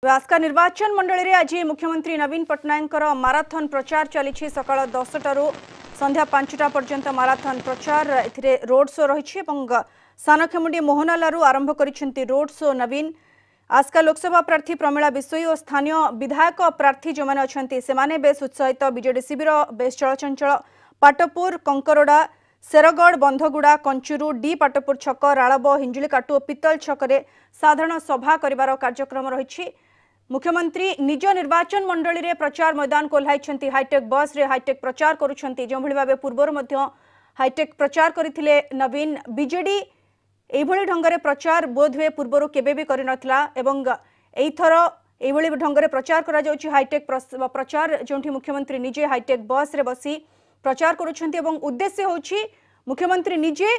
आस्का निर्वाचन मंडल में आज मुख्यमंत्री नवीन पट्टनायक माराथन प्रचार चली सकाल 10टारू संध्या 5टा पर्यंत माराथन प्रचार ए रोड शो रही सानखेमुंडी मोहनालू आरंभ कर रोड शो। नवीन आस्का लोकसभा प्रार्थी प्रमिला बिशोई और स्थानीय विधायक प्रार्थी जो मैंने अच्छा से बेस उत्साहित बीजेडी शिविर बेस चलचंचल पाटपुर कंकरोड़ा शेरगढ़ बंधगुड़ा कंचुरू डी पाटपुर छक राड़ब हिंजुलीकाटू और पितल छकरे साधारण सभा कर कार्यक्रम रही। मुख्यमंत्री निज निर्वाचन मंडली रे प्रचार मैदान को ओह्लाई हाईटेक बस रे हाईटेक प्रचार करुछंती जो भली भाबे पूर्वर मध्य हाईटेक प्रचार करथिले नवीन। बीजेडी एभली ढंगरे प्रचार बोधवे पूर्वर केबे भी करि नथिला एवं एइथर एभली ढंगरे प्रचार करा जाउछि हाईटेक प्रचार जोंठी मुख्यमंत्री निजे हाईटेक बस रे बसी प्रचार करुछंती एवं उद्देश्य होछि मुख्यमंत्री निजे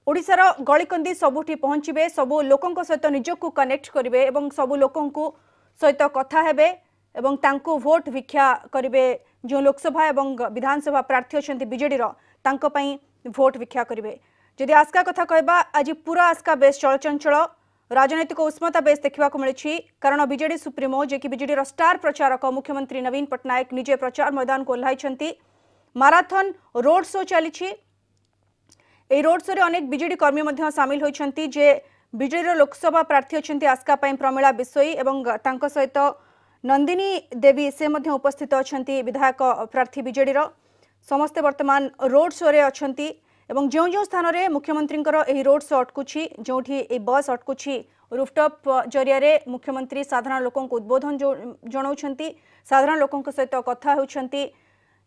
ओडिसार गलिकंदी सबुठी पहुंचबे सबु लोकंक सहित निजको कनेक्ट करिवे एवं सबु लोकंकु सहित कथा हेबे एवं तांको भोट भिक्षा करिवे जो लोकसभा एवं विधानसभा प्रार्थी अछंती बीजेडी तांको पई भोट भिक्षा करिवे। जदि आस्का कथा कहबा आज पूरा आस्का बेस चलचंचल राजनैतिक उष्मता बेस देखा मिली कारण बीजेडी सुप्रीमो जे कि बीजेडी स्टार प्रचारक मुख्यमंत्री नवीन पट्टनायक निजे प्रचार मैदान को ओह्लाई माराथन रोड शो चली। रोड शो रे अनेक बीजेडी कर्मी सामिल होइछंती जे बीजेडी लोकसभा प्रार्थी अच्छी आस्का प्रमिला बिशोई एवं तांको सहित नंदिनी देवी से मध्य उपस्थित अच्छा विधायक प्रार्थी बीजेडी समस्ते वर्तमान रोड शो रे अच्छी एवं जो जो स्थान रे मुख्यमंत्री रोड शो अटकुची जो बस अटकुची रूफटॉप जरिया रे मुख्यमंत्री साधारण लोकों को उद्बोधन जनाउछंती साधारण लोकों सहित कथा होउछंती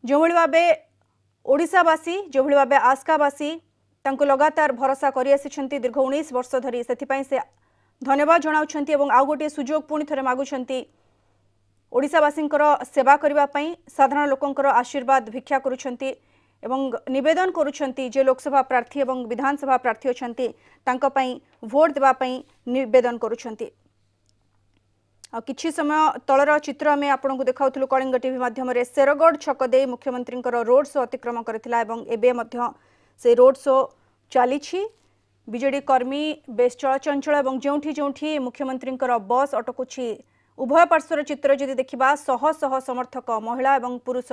जो भली भाबे ओडिशावासी जो भली भाबे आस्कावासी तांको लगातार भरोसा करि आसिछंती दीर्घ 19 वर्ष धरी से धन्यवाद जनाउछंती एवं आउ गोटे सुजोग पुणी थरे मागुछंती ओडिशावासींकर सेवा करिबा पई साधारण लोकंकर आशीर्वाद भिक्षा करुछंती एवं निवेदन करुछंती जे लोकसभा प्रार्थी एवं विधानसभा प्रार्थी अछंती तांको पई भोट देबा पई निवेदन करुछंती। किछि समय तलर चित्र आम आपको देखाउथुलु कलिंग टीवी माध्यम शेरगढ़ छक दे मुख्यमंत्री रोड शो अतिक्रम करथिला एवं एबे मध्य से रोड शो चली। बीजेडी कर्मी बेस चलचंचल एवं जोंठी जोंठी मुख्यमंत्री बस अटकुची उभय पार्श्वर चित्र जदि देखिबा शह शह समर्थक महिला एवं पुरुष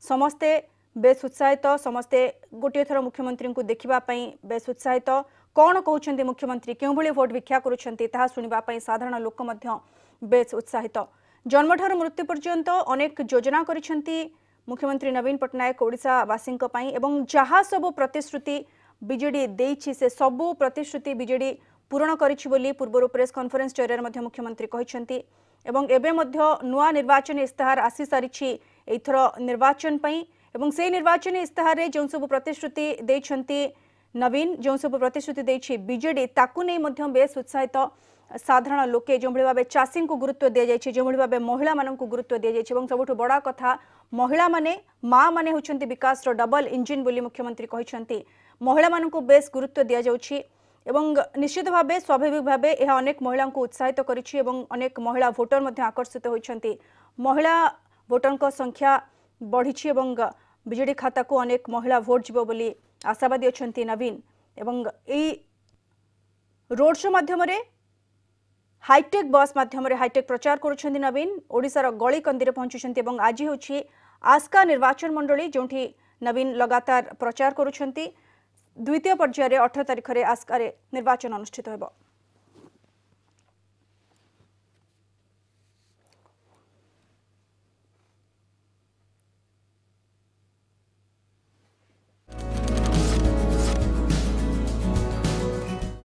समस्ते बेस उत्साहित समस्ते गोटे थर मुख्यमंत्री को देखिबा पई बेस उत्साहित कौन कहउछंती मुख्यमंत्री केउ भली भोट भिक्षा करुछंती ताहा सुनिबा पई साधारण लोक मध्य बेस उत्साहित। जन्मठार मृत्यु पर्यंत अनेक योजना करिछंती मुख्यमंत्री नवीन पट्टनायक ओडिशावासी एवं जहाँ सबू प्रतिश्रुति बीजेडी देइछि से सबू प्रतिश्रुति बीजेडी पूरण करिछि बोली पूर्व प्रेस कॉन्फ्रेंस जरिया मुख्यमंत्री कहिछंती एवं एबे मध्य नुआ निर्वाचन इस्ताहार आसी सारिछि एथर निर्वाचन पई एवं से निर्वाचन इस्ताहार रे जो सबू प्रतिश्रुति देइछंती नवीन जो सबू प्रतिश्रुति देइछि बीजेडी ताकू नै मध्य बेस उत्साहित साधारण लोके जो भाव चाषी को गुरुत्व दि जाए जो भाव महिला मान गुरुत्व दि जाए सबुठ बड़ा कथा महिला माने माँ माने होचंती विकास डबल इंजिन बोली मुख्यमंत्री कहते महिला मान बेस गुरुत्व दि जाउछि एवं निश्चित भाव स्वाभाविक भाव यह अनेक महिला को उत्साहित करिछि एवं अनेक महिला भोटर मध्य आकर्षित होइछंती महिला भोटर संख्या बढ़ी एवं बीजेडी खाता को अनेक महिला भोट जीव बोली आशावादी अच्छी नवीन एवं एई रोड शो माध्यम हाईटेक बस माध्यम हाईटेक प्रचार करुछंती नवीन ओडिशार गली कंदी पहुंचुछंती एवं आज होछि आस्का निर्वाचन मंडली जोंठी नवीन लगातार प्रचार करुछंती। द्वितीय पर्यायर 18 तारिख रे आस्का रे निर्वाचन अनुष्ठित हेबो।